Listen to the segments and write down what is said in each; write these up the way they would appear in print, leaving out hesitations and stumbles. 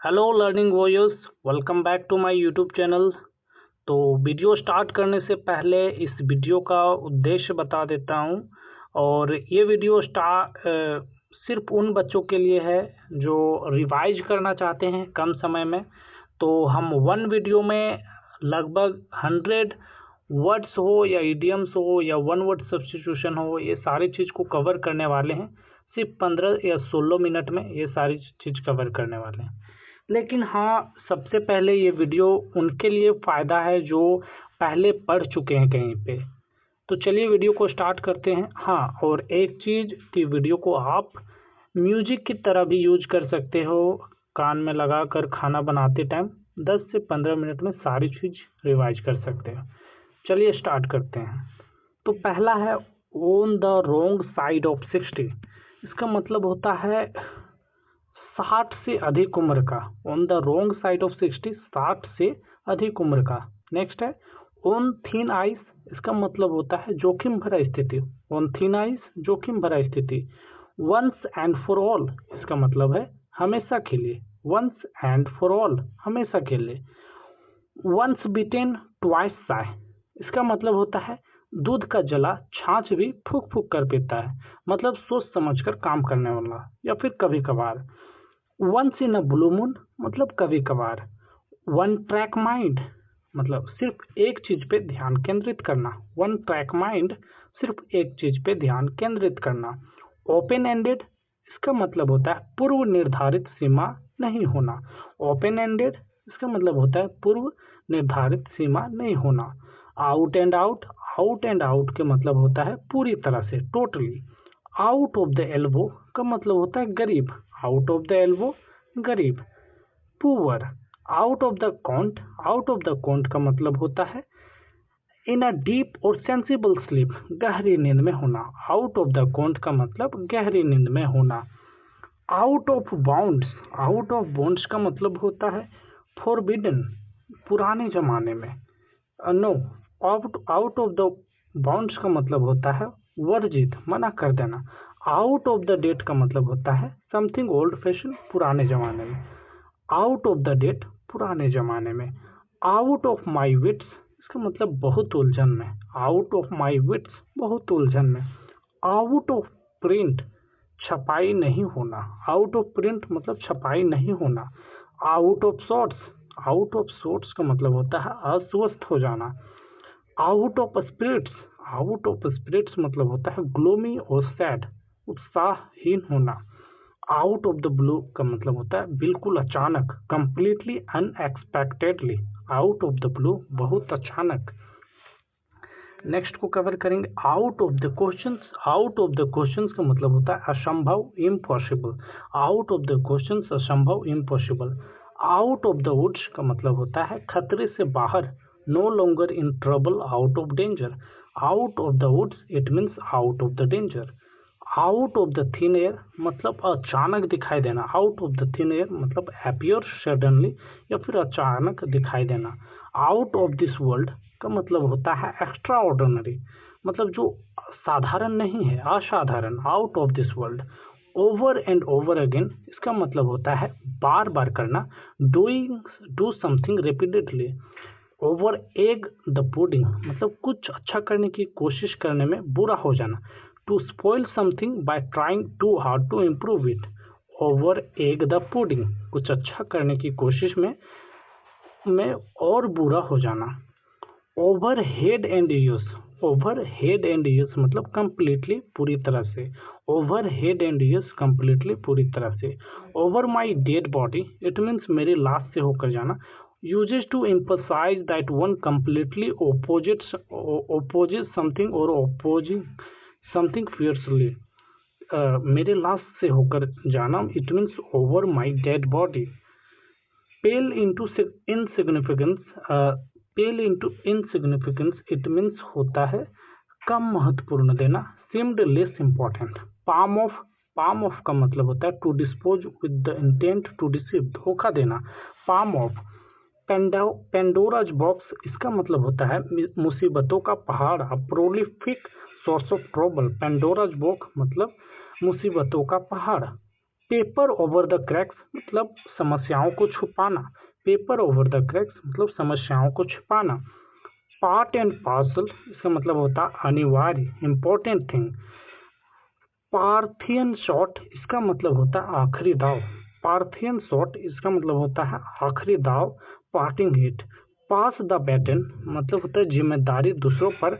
Hello learning warriors, welcome back to my YouTube channel. तो video start करने से पहले इस वीडियो का उद्देश्य बता देता हूं। और ये वीडियो सिर्फ उन बच्चों के लिए है जो रिवाइज करना चाहते हैं कम समय में। तो हम वन वीडियो में लगभग 100 वर्ड्स हो या इडियम्स हो या वन वर्ड सब्स्टिट्यूशन हो, ये सारी चीज़ को कवर करने वाले हैं। सिर्फ 15 या 16 मिनट में ये सारी चीज़ कवर करने वाले हैं। लेकिन हाँ, सबसे पहले ये वीडियो उनके लिए फ़ायदा है जो पहले पढ़ चुके हैं कहीं पे। तो चलिए वीडियो को स्टार्ट करते हैं। हाँ, और एक चीज़ कि वीडियो को आप म्यूजिक की तरह भी यूज कर सकते हो, कान में लगा कर खाना बनाते टाइम 10 से 15 मिनट में सारी चीज़ रिवाइज कर सकते हो। चलिए स्टार्ट करते हैं। तो पहला है on the wrong side of 60। इसका मतलब होता है 60 से अधिक उम्र का। On the wrong side of 60, 60 से अधिक उम्र का। नेक्स्ट है ऑन थिन आइस। इसका मतलब होता है जोखिम भरा स्थिति। ऑन थिन आइस, जोखिम भरा स्थिति। वंस एंड फॉर ऑल, इसका मतलब है हमेशा के लिए। वंस एंड फॉर ऑल, हमेशा के लिए। वंस बीटेन ट्वाइस साय, इसका मतलब होता है दूध का जला छाछ भी फूक फूक कर पीता है। मतलब सोच समझकर काम करने वाला, या फिर कभी कभार। Once in a blue moon, मतलब कभी कभार। वन ट्रैक माइंड, मतलब सिर्फ एक चीज पे ध्यान केंद्रित करना। वन ट्रैक माइंड, सिर्फ एक चीज पे ध्यान केंद्रित करना। ओपन एंडेड, इसका मतलब होता है पूर्व निर्धारित सीमा नहीं होना। ओपन एंडेड, इसका मतलब होता है पूर्व निर्धारित सीमा नहीं होना। Out and out, out and out के मतलब होता है पूरी तरह से, totally. Out of the elbow का मतलब होता है गरीब। आउट ऑफ द एल्बो, गरीब। Poor. Out of the can't, out of the can't का मतलब होता है इन अ डीप और सेंसिबल स्लीप, गहरी नींद में होना। आउट ऑफ द कॉन्ट का मतलब गहरी नींद में होना। Out of bounds, out of bounds का मतलब होता है फॉरबिडन, पुराने जमाने में। No, out of the bounds का मतलब होता है वर्जित, मना कर देना। आउट ऑफ द डेट का मतलब होता है समथिंग ओल्ड फैशन, पुराने जमाने में। आउट ऑफ द डेट, पुराने जमाने में। आउट ऑफ माई विट्स, इसका मतलब बहुत उलझन में। आउट ऑफ माई विट्स, बहुत उलझन में। आउट ऑफ प्रिंट, छपाई नहीं होना। आउट ऑफ प्रिंट मतलब छपाई नहीं होना। Out of sorts, out of sorts का मतलब होता है अस्वस्थ हो जाना। Out of spirits, out of spirits मतलब होता है ग्लोमी और सैड, उत्साहहीन होना। आउट ऑफ द ब्लू का मतलब होता है बिल्कुल अचानक, completely unexpectedly. Out of the blue, बहुत अचानक। नेक्स्ट को कवर करेंगे out of the questions. Out of the questions का मतलब होता है असंभव, impossible. Out of the questions, असंभव, impossible. Out of the woods का मतलब होता है खतरे से बाहर, no longer in trouble, out of danger. Out of the woods, it means out of the danger. Out of the thin air मतलब अचानक दिखाई देना। Out of the thin air मतलब अपीयर सडनली, या फिर अचानक दिखाई देना। आउट ऑफ दिस वर्ल्ड का मतलब होता है एक्स्ट्रा ऑर्डिनरी, मतलब जो साधारण नहीं है, असाधारण। Out of this world. Over and over again, इसका मतलब होता है बार बार करना, do something repeatedly. Over egg the pudding मतलब कुछ अच्छा करने की कोशिश करने में बुरा हो जाना। To spoil something by trying too hard to improve it. Over egg the pudding, कुछ अच्छा करने की कोशिश में और बुरा हो जाना। Over head and use, over head and use मतलब कंप्लीटली, पूरी तरह से। Over head and use completely, पूरी तरह से। Over my dead body, it means मेरी लाश से होकर जाना। uses to emphasize that one completely opposes something or opposing something fiercely. मेरे लाश से होकर जाना, it means over my dead body. pale into insignificance, pale into insignificance, it means होता है कम महत्वपूर्ण देना। seemed less important. palm off का मतलब होता है to dispose with the intent to deceive, धोखा देना। palm off. पेंडोराज बॉक्स, इसका मतलब होता है मुसीबतों का पहाड़, prolific source of trouble. Pandora's box मतलब मुसीबतों का पहाड़। पेपर ओवर द क्रैक्स मतलब समस्याओं को छुपाना, पेपर ओवर द क्रैक्स मतलब समस्याओं को छुपाना। पार्ट एंड पार्सल इसका मतलब होता है अनिवार्य, इम्पोर्टेंट थिंग। पार्थियन शॉट इसका मतलब होता है आखिरी दाव, पार्थियन शॉट इसका मतलब होता है आखिरी दाव, parting hit. Pass the baton मतलब होता है जिम्मेदारी दूसरों पर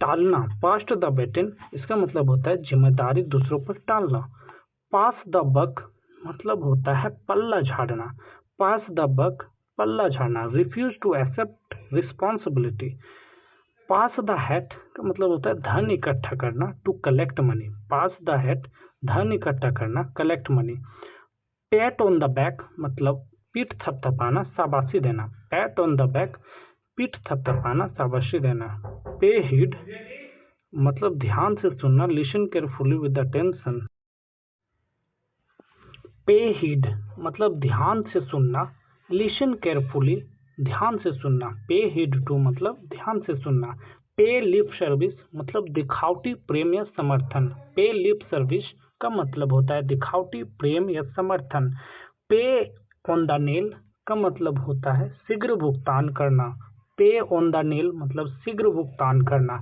टालना, पास्ट द बैटन इसका मतलब होता है जिम्मेदारी दूसरों पर टालना। पास द बक मतलब होता है पल्ला झाड़ना, पास द बक पल्ला झाड़ना। Refuse to accept responsibility. Pass the hat का मतलब होता है धन इकट्ठा करना, to collect money, pass the hat धन इकट्ठा करना, collect money. Pat on the back मतलब पीठ थपथपाना, शाबाशी देना, पैट ऑन द बैक पीठ थपथपाना, शाबाशी देना। पे हीड मतलब ध्यान से सुनना, लिसन केयरफुली विद अटेंशन। पे हीड मतलब ध्यान से सुनना, लिसन केयरफुली ध्यान से सुनना, पे हीड टू मतलब ध्यान से सुनना। पे लिप सर्विस मतलब दिखावटी प्रेम या समर्थन, पे लिप सर्विस का मतलब होता है दिखावटी प्रेम या समर्थन। पे ऑन द नेल का मतलब होता है शीघ्र भुगतान करना, पे ऑन द नेल मतलब शीघ्र भुगतान करना।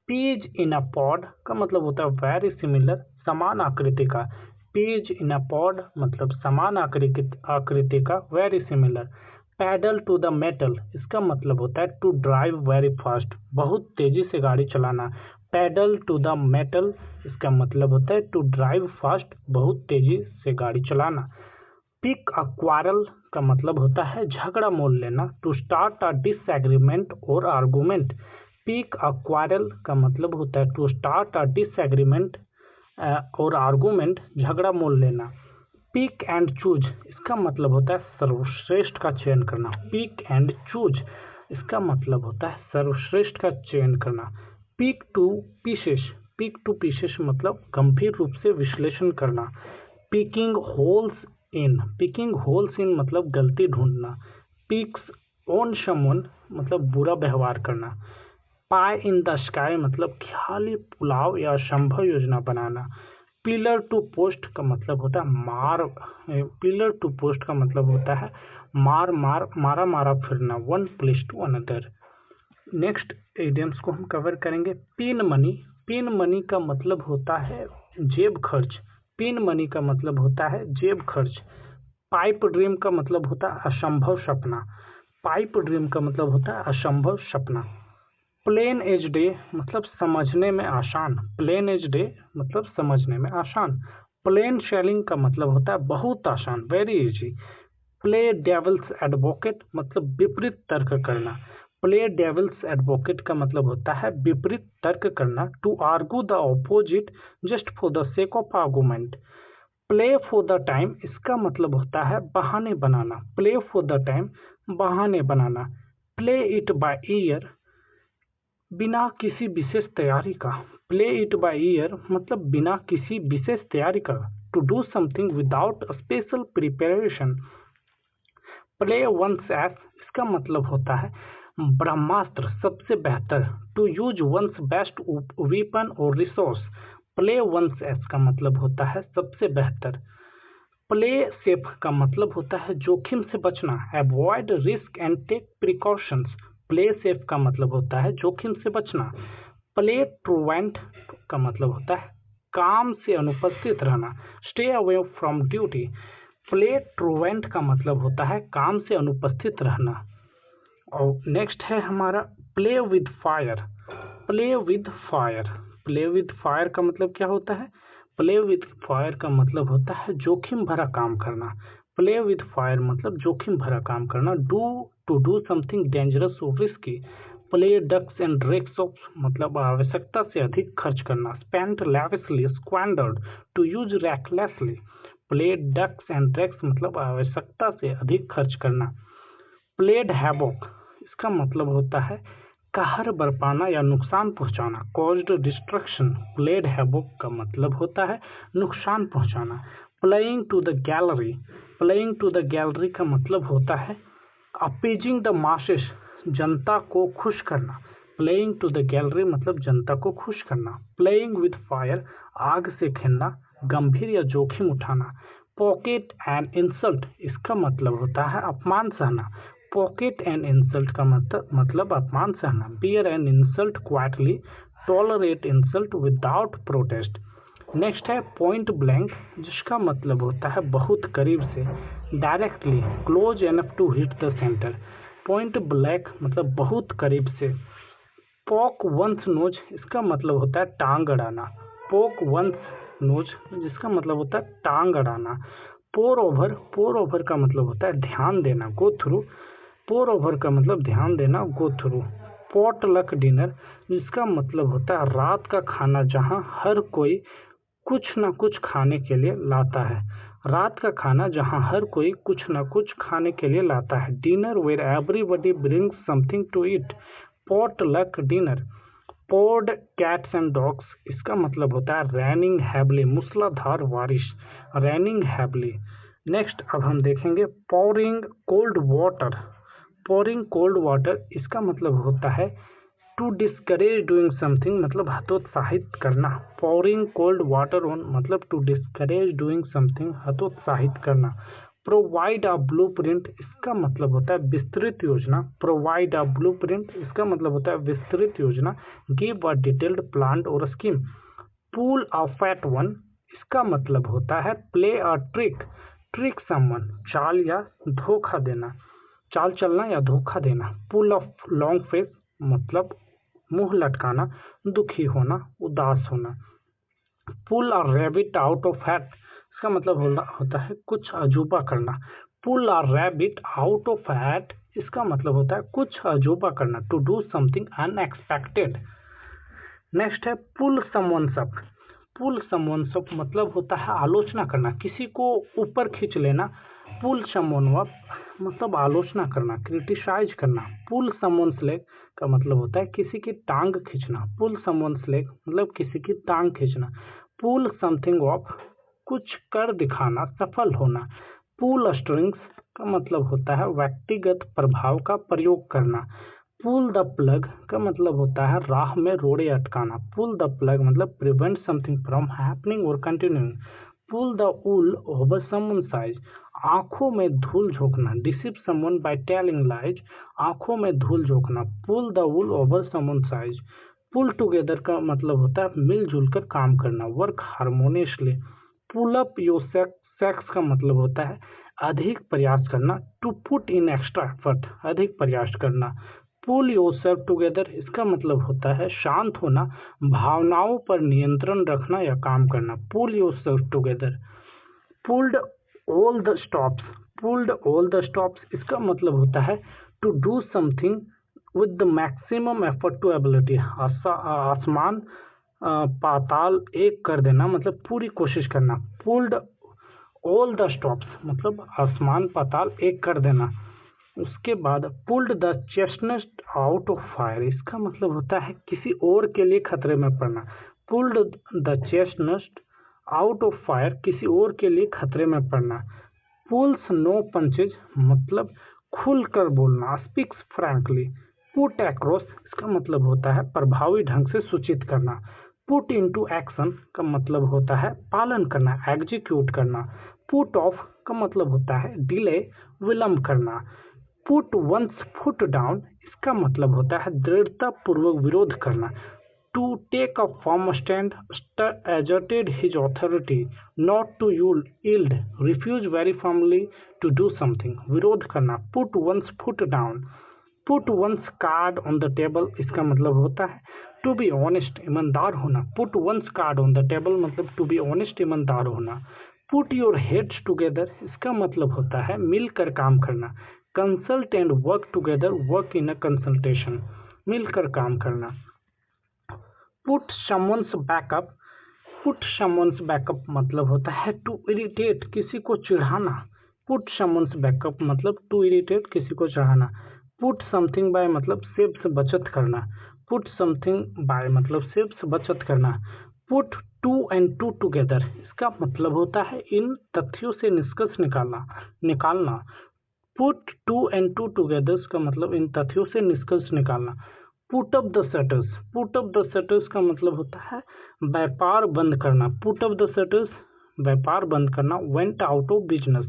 पीज इन अ पॉड का मतलब होता है वेरी सिमिलर, समान आकृति का, पीज इन अ पॉड मतलब समान आकृति का, very similar. Pedal to the metal इसका मतलब होता है टू ड्राइव वेरी फास्ट, बहुत तेजी से गाड़ी चलाना, पैडल टू द मेटल इसका मतलब होता है टू ड्राइव फास्ट, बहुत तेजी से गाड़ी चलाना। पिक अ क्वारल का मतलब होता है झगड़ा मोल लेना, टू स्टार्ट अ डिसएग्रीमेंट और आर्गूमेंट। पिक अ क्वारल का मतलब होता है टू स्टार्ट अ डिसएग्रीमेंट और आर्गूमेंट, झगड़ा मोल लेना। पिक एंड चूज इसका मतलब होता है सर्वश्रेष्ठ का चयन करना, पिक एंड चूज इसका मतलब होता है सर्वश्रेष्ठ का चयन करना। Pick to pieces, pick to pieces मतलब गंभीर रूप से विश्लेषण करना। Picking holes in, picking holes in मतलब गलती ढूंढना। पिक्स ऑन समवन मतलब बुरा व्यवहार करना। पाई इन द स्काई मतलब ख्याली पुलाव या असंभव योजना बनाना। पिलर टू पोस्ट का मतलब होता है मार, पिलर टू पोस्ट का मतलब होता है मारा मारा फिरना, one place to another. Next idioms को हम कवर करेंगे। पिन मनी, पिन मनी का मतलब होता है जेब खर्च, पिन मनी का मतलब होता है जेब खर्च। पाइप ड्रीम का मतलब होता है असंभव सपना, पाइप ड्रीम का मतलब होता है असंभव सपना। प्लेन एज डे मतलब समझने में आसान, प्लेन एज डे मतलब समझने में आसान। प्लेन सेलिंग का मतलब होता है बहुत आसान, very easy. Play devil's advocate मतलब विपरीत तर्क करना, प्ले डेविल्स एडवोकेट का मतलब होता है विपरीत तर्क करना, to argue the opposite just for the sake of argument. Play for the time इसका मतलब होता है बहाने बनाना, प्ले फॉर द टाइम बहाने बनाना। प्ले इट बाय ईयर बिना किसी विशेष तैयारी का, प्ले इट बाय ईयर मतलब बिना किसी विशेष तैयारी का, to do something without special preparation. Play one's ace इसका मतलब होता है ब्रह्मास्त्र सबसे बेहतर, to use one's best weapon और रिसोर्स। प्ले वंस एस का मतलब होता है सबसे बेहतर। प्ले सेफ का मतलब होता है जोखिम से बचना, avoid risk and take precautions. Play safe का मतलब होता है जोखिम से बचना। प्ले ट्रूवेंट का मतलब होता है काम से अनुपस्थित रहना, stay away from duty. Play truant का मतलब होता है काम से अनुपस्थित रहना। और नेक्स्ट है हमारा play with fire, play with fire, play with fire का मतलब क्या होता है? प्ले विद फायर का मतलब होता है जोखिम भरा काम करना, प्ले विद फायर मतलब जोखिम भरा काम करना। टू डू समथिंग डेंजरस और risky. Play ducks and drakes of मतलब आवश्यकता से अधिक खर्च करना, spend lavishly, squandered, to use recklessly. Play ducks and drakes मतलब आवश्यकता से अधिक खर्च करना। प्लेड हैवॉक इसका मतलब होता है कहर बरपाना या नुकसान पहुंचाना, कॉज्ड डिस्ट्रक्शन। प्लेड हैवॉक का मतलब होता है नुकसान पहुंचाना। Playing to the gallery, playing to the gallery का मतलब होता है अपीजिंग द मासेस, जनता को खुश करना। प्लेइंग टू द गैलरी मतलब जनता को खुश करना। प्लेइंग विद फायर आग से खेलना, गंभीर या जोखिम उठाना। पॉकेट एंड इंसल्ट इसका मतलब होता है अपमान सहना। पॉकेट एंड इंसल्ट का मतलब अपमान सहना। Bear an insult quietly, tolerate insult without protest. Next है पॉइंट ब्लैंक, जिसका मतलब होता है बहुत करीब से, directly, close enough to hit the centre. Point blank मतलब बहुत करीब से। पोक वंस नोज इसका मतलब होता है टांग अड़ाना। पोक वंस नोज जिसका मतलब होता है टांग अड़ाना। पोर ओवर का मतलब होता है ध्यान देना, गो थ्रू। पोर ओवर का मतलब ध्यान देना, गो थ्रू। पॉटलक डिनर जिसका मतलब होता है रात का खाना जहां हर कोई कुछ न कुछ खाने के लिए लाता है। रात का खाना जहां हर कोई कुछ न कुछ खाने के लिए लाता है। Dinner where everybody brings something to eat. Potluck dinner. Poured cats and dogs इसका मतलब होता है रैनिंग हैवली, मूसलाधार बारिश, रैनिंग हैवली। नेक्स्ट अब हम देखेंगे pouring cold water. Pouring cold water इसका मतलब होता है टू डिस्करेज डूइंग समथिंग, मतलब हतोत्साहित करना। पोरिंग कोल्ड वाटर ऑन मतलब टू डिस्करेज डूइंग समथिंग, हतोत्साहित करना। प्रोवाइड अ ब्लूप्रिंट इसका मतलब होता है विस्तृत योजना। प्रोवाइड अ ब्लूप्रिंट इसका मतलब होता है विस्तृत योजना। गिव अ डिटेल्ड प्लान और scheme. Pull a fast one इसका मतलब होता है play a trick. Trick someone चाल या धोखा देना, चाल चलना या धोखा देना। पुल ऑफ लॉन्ग फेस मतलब मुंह लटकाना, दुखी होना, उदास होना। Pull a rabbit out of hat इसका मतलब होता है कुछ अजूबा करना। Pull a rabbit out of hat इसका मतलब होता है कुछ अजूबा करना, to do something unexpected. Next है pull someone's up. Pull someone's up मतलब होता है आलोचना करना, किसी को ऊपर खींच लेना। पुल समवन अप मतलब आलोचना करना, क्रिटिसाइज करना। पुल समवन्स लेग का मतलब होता है किसी की टांग खींचना। पुल समवन्स लेग मतलब किसी की टांग खींचना। पुल समथिंग ऑफ कुछ कर दिखाना, सफल होना। पुल स्ट्रिंग्स का मतलब होता है व्यक्तिगत प्रभाव का प्रयोग करना। पुल द प्लग का मतलब होता है राह में रोड़े अटकाना। पुल द प्लग मतलब प्रिवेंट समथिंग फ्रॉम हैपनिंग और continuing. Pull the wool over someone's eyes आंखों में धूल झोंकना। Deceive someone by telling lies आंखों में धूल झोंकना। Pull the wool over someone's eyes. Pull together का मतलब होता है मिलजुल कर काम करना, work harmoniously. Pull up your socks का मतलब होता है अधिक प्रयास करना, to put in extra effort, अधिक प्रयास करना। पुल योरसेल्फ टुगेदर इसका मतलब होता है शांत होना, भावनाओं पर नियंत्रण रखना या काम करना। Pull yourself together. Pulled all the stops. Pulled all the stops इसका मतलब होता है to do something with the maximum effort to ability. आसमान पाताल एक कर देना मतलब पूरी कोशिश करना। पुल्ड ऑल द स्टॉप्स मतलब आसमान पाताल एक कर देना। उसके बाद pulled the chestnut out of fire इसका मतलब होता है किसी और के लिए खतरे में पड़ना। Pulled the chestnut out of fire किसी और के लिए खतरे में पड़ना। पुल्स नो पंचेज मतलब खुलकर बोलना, स्पीक्स फ्रैंकली। पुट अक्रॉस इसका मतलब होता है प्रभावी ढंग से सूचित करना। पुट इनटू एक्शन का मतलब होता है पालन करना, एग्जीक्यूट करना। पुट ऑफ का मतलब होता है डिले, विलंब करना। पुट वंस फुट डाउन इसका मतलब होता है दृढ़ता पूर्वक विरोध करना। To take a firm stand, asserted his authority, not to yield, refuse very firmly to do something, विरोध करना। Put one's foot down. Put one's card on the table इसका मतलब होता है टू बी ऑनेस्ट, ईमानदार होना। Put one's card on the table मतलब to be honest, ईमानदार होना। पुट योर हेड्स टुगेदर इसका मतलब होता है मिलकर काम करना। Consult and work together, work in a consultation, मिलकर काम करना। Put someone's backup. Put someone's backup मतलब होता है टू इरिटेट, किसी को चिढ़ाना। पुट समवन्स बैकअप मतलब टू इरिटेट, किसी को चिढ़ाना। पुट समथिंग बाय मतलब सेव से बचत करना। पुट समथिंग बाय मतलब सेव से बचत करना। Put two and two together इसका मतलब होता है इन तथ्यों से निष्कर्ष निकालना। Put two and two together का मतलब इन तथ्यों से निष्कर्ष निकालना। Put up the shutters. Put up the shutters का मतलब होता है व्यापार बंद करना। पुट अप द शटर्स व्यापार बंद करना, went out of business.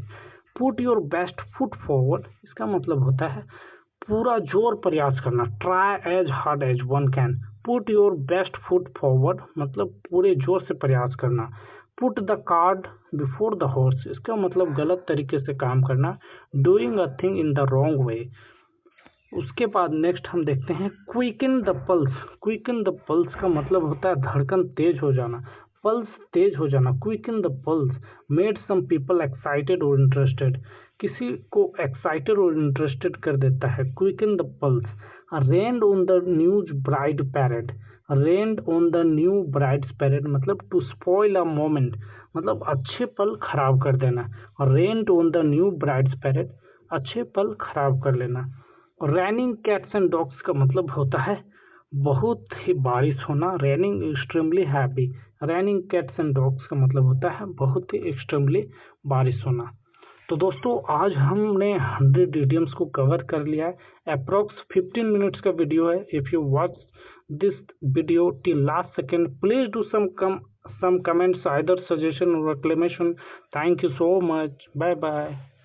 Put your best foot forward, इसका मतलब होता है पूरा जोर प्रयास करना, try as hard as one can. Put your best foot forward मतलब पूरे जोर से प्रयास करना। Put the cart before the horse, इसका मतलब गलत तरीके से काम करना, doing a thing in the wrong way. उसके बाद नेक्स्ट हम देखते हैं quicken the pulse. Quicken the pulse का मतलब होता है धड़कन तेज हो जाना, पल्स तेज हो जाना। Quicken the pulse made some people excited और इंटरेस्टेड, किसी को एक्साइटेड और इंटरेस्टेड कर देता है। Quicken the pulse. Rain on the news bride parade, rain on the new bride's parade मतलब टू स्पॉइल अ मोमेंट, मतलब अच्छे पल खराब कर देना। Rain on the new bride's parade, अच्छे पल खराब कर लेना। रैनिंग कैट्स एंड डॉग्स का मतलब होता है बहुत ही बारिश होना, raining extremely heavy. Raining cats and dogs का मतलब होता है बहुत ही एक्सट्रीमली बारिश होना। तो दोस्तों आज हमने 100 इडियम्स को कवर कर लिया है। अप्रॉक्स 15 मिनट्स का वीडियो है। If you watch this video till last second, please do some comments, either suggestion or reclamation. Thank you so much. Bye bye.